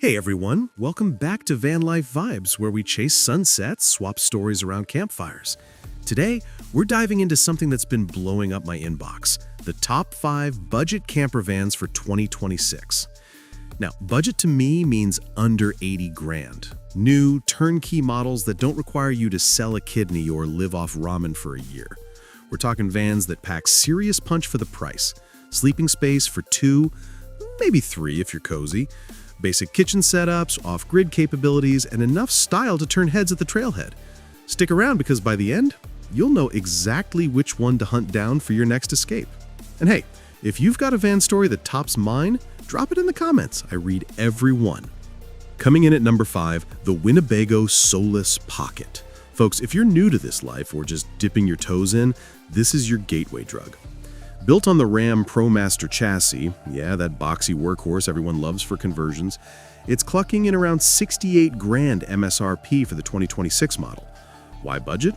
Hey everyone, welcome back to Van Life Vibes, where we chase sunsets, swap stories around campfires. Today, we're diving into something that's been blowing up my inbox, the top 5 budget camper vans for 2026. Now, budget to me means under 80 grand. New, turnkey models that don't require you to sell a kidney or live off ramen for a year. We're talking vans that pack serious punch for the price, sleeping space for 2, maybe 3 if you're cozy, basic kitchen setups, off-grid capabilities, and enough style to turn heads at the trailhead. Stick around because by the end, you'll know exactly which one to hunt down for your next escape. And hey, if you've got a van story that tops mine, drop it in the comments. I read every one. Coming in at number 5, the Winnebago Solus Pocket. Folks, if you're new to this life or just dipping your toes in, this is your gateway drug. Built on the Ram ProMaster chassis, yeah, that boxy workhorse everyone loves for conversions, it's clucking in around 68 grand MSRP for the 2026 model. Why budget?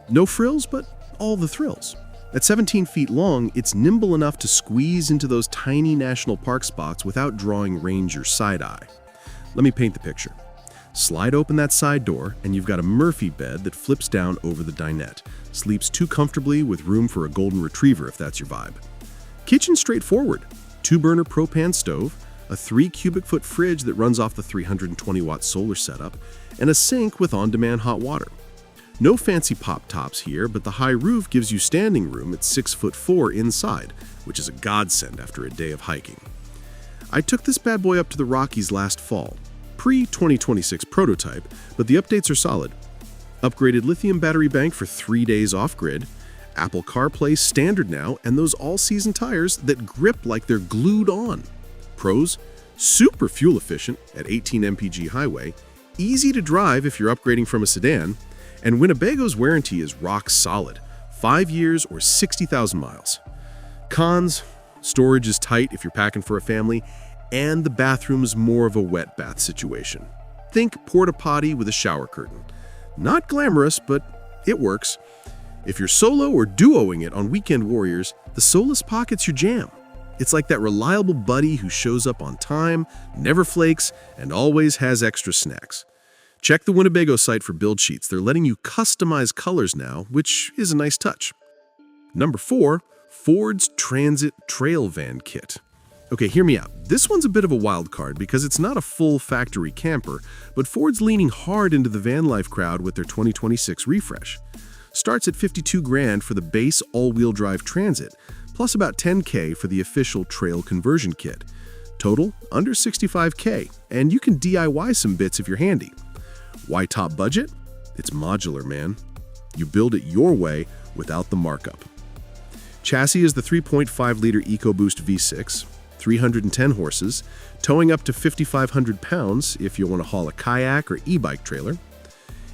No frills, but all the thrills. At 17 feet long, it's nimble enough to squeeze into those tiny national park spots without drawing ranger side-eye. Let me paint the picture. Slide open that side door, and you've got a Murphy bed that flips down over the dinette. Sleeps too comfortably with room for a golden retriever if that's your vibe. Kitchen straightforward. 2-burner propane stove, a 3 cubic foot fridge that runs off the 320-watt solar setup, and a sink with on-demand hot water. No fancy pop tops here, but the high roof gives you standing room at 6'4" inside, which is a godsend after a day of hiking. I took this bad boy up to the Rockies last fall. Pre-2026 prototype, but the updates are solid. Upgraded lithium battery bank for 3 days off-grid, Apple CarPlay standard now, and those all-season tires that grip like they're glued on. Pros, super fuel efficient at 18 mpg highway, easy to drive if you're upgrading from a sedan, and Winnebago's warranty is rock solid, 5 years or 60,000 miles. Cons, storage is tight if you're packing for a family, and the bathroom's more of a wet bath situation. Think porta potty with a shower curtain. Not glamorous, but it works. If you're solo or duoing it on weekend warriors, the Solus Pocket's your jam. It's like that reliable buddy who shows up on time, never flakes, and always has extra snacks. Check the Winnebago site for build sheets. They're letting you customize colors now, which is a nice touch. Number 4, Ford's Transit Trail Van Kit. Okay, hear me out. This one's a bit of a wild card because it's not a full factory camper, but Ford's leaning hard into the van life crowd with their 2026 refresh. Starts at 52 grand for the base all-wheel drive Transit, plus about 10K for the official trail conversion kit. Total, under 65K, and you can DIY some bits if you're handy. Why top budget? It's modular, man. You build it your way without the markup. Chassis is the 3.5-liter EcoBoost V6, 310 horses, towing up to 5,500 pounds if you want to haul a kayak or e-bike trailer.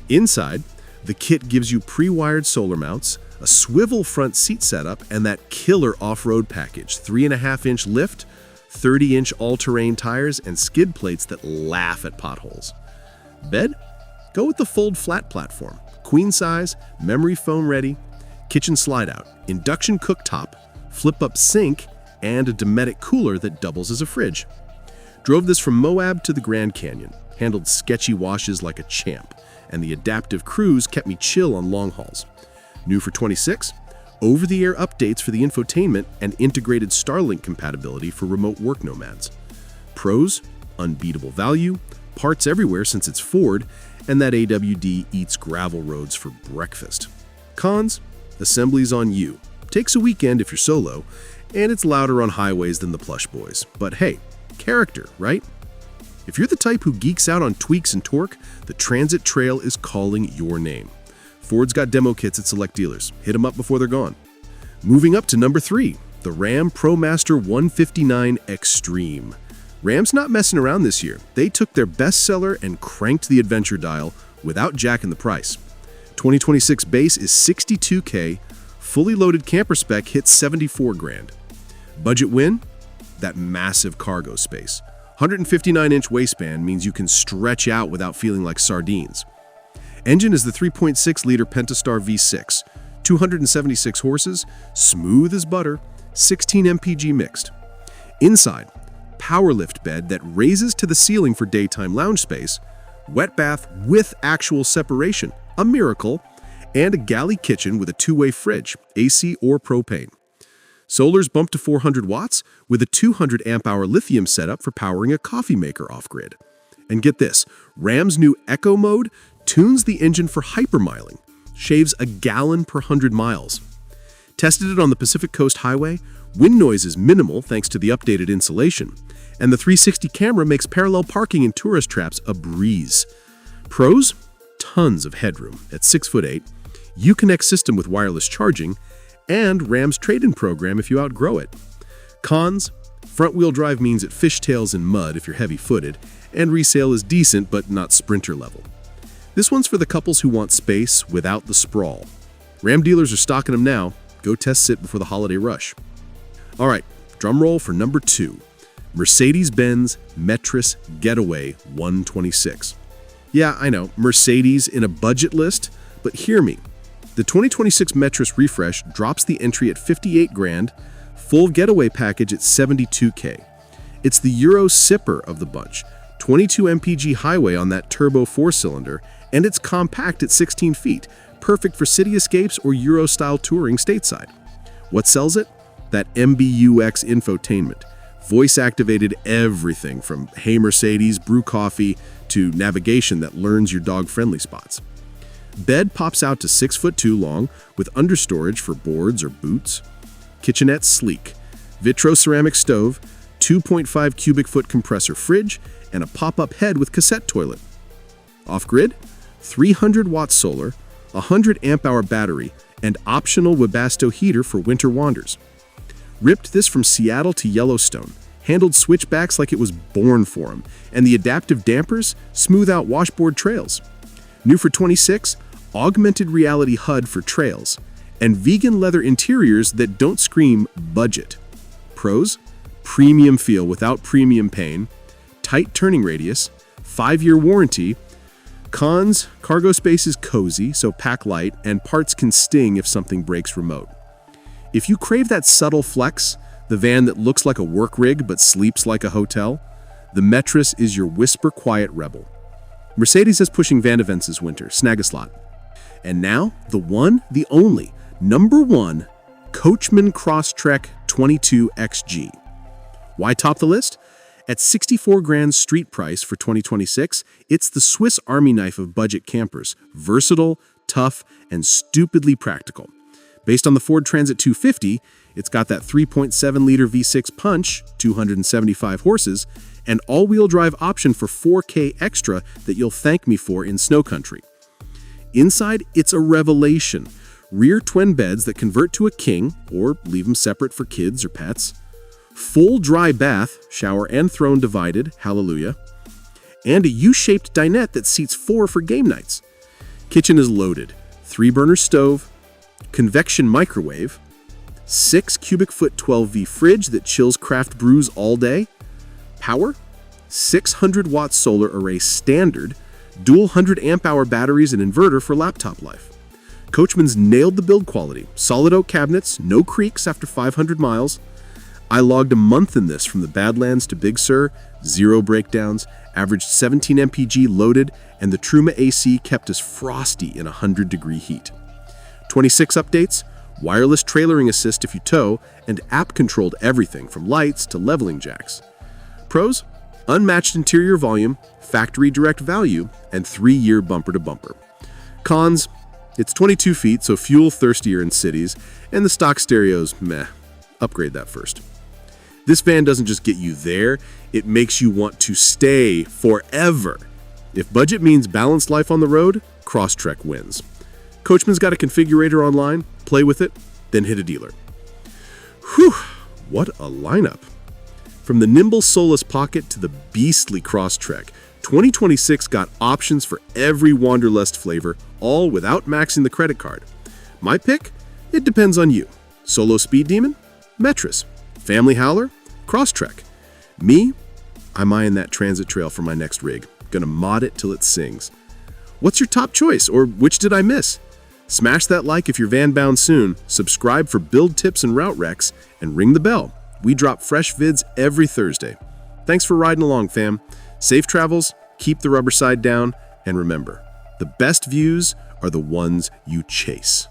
Inside, the kit gives you pre-wired solar mounts, a swivel front seat setup, and that killer off-road package, 3.5-inch lift, 30-inch all-terrain tires, and skid plates that laugh at potholes. Bed? Go with the fold flat platform, queen size, memory foam ready, kitchen slide out, induction cooktop, flip-up sink, and a Dometic cooler that doubles as a fridge. Drove this from Moab to the Grand Canyon, handled sketchy washes like a champ, and the adaptive cruise kept me chill on long hauls. New for 26, over-the-air updates for the infotainment and integrated Starlink compatibility for remote work nomads. Pros, unbeatable value, parts everywhere since it's Ford, and that AWD eats gravel roads for breakfast. Cons, assembly's on you. Takes a weekend if you're solo, and it's louder on highways than the Plush Boys. But hey, character, right? If you're the type who geeks out on tweaks and torque, the Transit Trail is calling your name. Ford's got demo kits at select dealers. Hit them up before they're gone. Moving up to number 3, the Ram ProMaster 159 Extreme. Ram's not messing around this year. They took their bestseller and cranked the adventure dial without jacking the price. 2026 base is 62K, fully loaded camper spec hits 74 grand. Budget win? That massive cargo space. 159-inch waistband means you can stretch out without feeling like sardines. Engine is the 3.6-liter Pentastar V6, 276 horses, smooth as butter, 16 mpg mixed. Inside, powerlift bed that raises to the ceiling for daytime lounge space, wet bath with actual separation, a miracle, and a galley kitchen with a two-way fridge, AC or propane. Solar's bumped to 400 watts with a 200 amp-hour lithium setup for powering a coffee maker off-grid. And get this, Ram's new Eco mode tunes the engine for hypermiling, shaves a gallon per 100 miles. Tested it on the Pacific Coast Highway, wind noise is minimal thanks to the updated insulation, and the 360 camera makes parallel parking in tourist traps a breeze. Pros? Tons of headroom at 6'8", Uconnect system with wireless charging, and Ram's trade-in program if you outgrow it. Cons? Front-wheel drive means it fishtails in mud if you're heavy-footed, and resale is decent but not sprinter level. This one's for the couples who want space without the sprawl. Ram dealers are stocking them now. Go test sit before the holiday rush. All right, drum roll for number 2. Mercedes-Benz Metris Getaway 126. Yeah, I know, Mercedes in a budget list, but hear me. The 2026 Metris refresh drops the entry at 58 grand, full getaway package at 72K. It's the Euro sipper of the bunch, 22 mpg highway on that turbo 4-cylinder, and it's compact at 16 feet, perfect for city escapes or Euro-style touring stateside. What sells it? That MBUX infotainment. Voice-activated everything from "Hey Mercedes, brew coffee" to navigation that learns your dog-friendly spots. Bed pops out to 6'2" long with understorage for boards or boots. Kitchenette sleek. Vitro ceramic stove, 2.5 cubic foot compressor fridge, and a pop-up head with cassette toilet. Off-grid? 300 watt solar, 100 amp-hour battery, and optional Webasto heater for winter wanders. Ripped this from Seattle to Yellowstone, handled switchbacks like it was born for them, and the adaptive dampers smooth out washboard trails. New for 26, augmented reality HUD for trails, and vegan leather interiors that don't scream budget. Pros? Premium feel without premium pain, tight turning radius, 5-year warranty. Cons? Cargo space is cozy, so pack light, and parts can sting if something breaks remote. If you crave that subtle flex, the van that looks like a work rig but sleeps like a hotel, the Metris is your whisper-quiet rebel. Mercedes is pushing van events this winter. Snag a slot. And now, the one, the only, number 1, Coachman Crosstrek 22XG. Why top the list? At 64 grand street price for 2026, it's the Swiss Army knife of budget campers, versatile, tough, and stupidly practical. Based on the Ford Transit 250, it's got that 3.7-liter V6 punch, 275 horses, and all-wheel drive option for 4K extra that you'll thank me for in snow country. Inside, it's a revelation. Rear twin beds that convert to a king, or leave them separate for kids or pets. Full dry bath, shower and throne divided, hallelujah. And a U-shaped dinette that seats 4 for game nights. Kitchen is loaded. 3-burner stove, convection microwave, 6 cubic foot 12V fridge that chills craft brews all day. Power? 600 watt solar array standard, dual 100 amp hour batteries and inverter for laptop life. Coachman's nailed the build quality. Solid oak cabinets, no creaks after 500 miles. I logged a month in this from the Badlands to Big Sur, 0 breakdowns, averaged 17 mpg loaded, and the Truma AC kept us frosty in 100-degree heat. 26 updates, wireless trailering assist if you tow, and app-controlled everything from lights to leveling jacks. Pros? Unmatched interior volume, factory direct value, and 3-year bumper-to-bumper. Cons? It's 22 feet, so fuel thirstier in cities, and the stock stereo's meh. Upgrade that first. This van doesn't just get you there, it makes you want to stay forever. If budget means balanced life on the road, Crosstrek wins. Coachman's got a configurator online, play with it, then hit a dealer. Whew, what a lineup. From the nimble Solus Pocket to the beastly Crosstrek, 2026 got options for every Wanderlust flavor, all without maxing the credit card. My pick? It depends on you. Solo Speed Demon? Metris. Family Howler? Crosstrek. Me? I'm eyeing that transit trail for my next rig. Gonna mod it till it sings. What's your top choice, or which did I miss? Smash that like if you're van bound soon, subscribe for build tips and route recs, and ring the bell. We drop fresh vids every Thursday. Thanks for riding along, fam. Safe travels, keep the rubber side down, and remember, the best views are the ones you chase.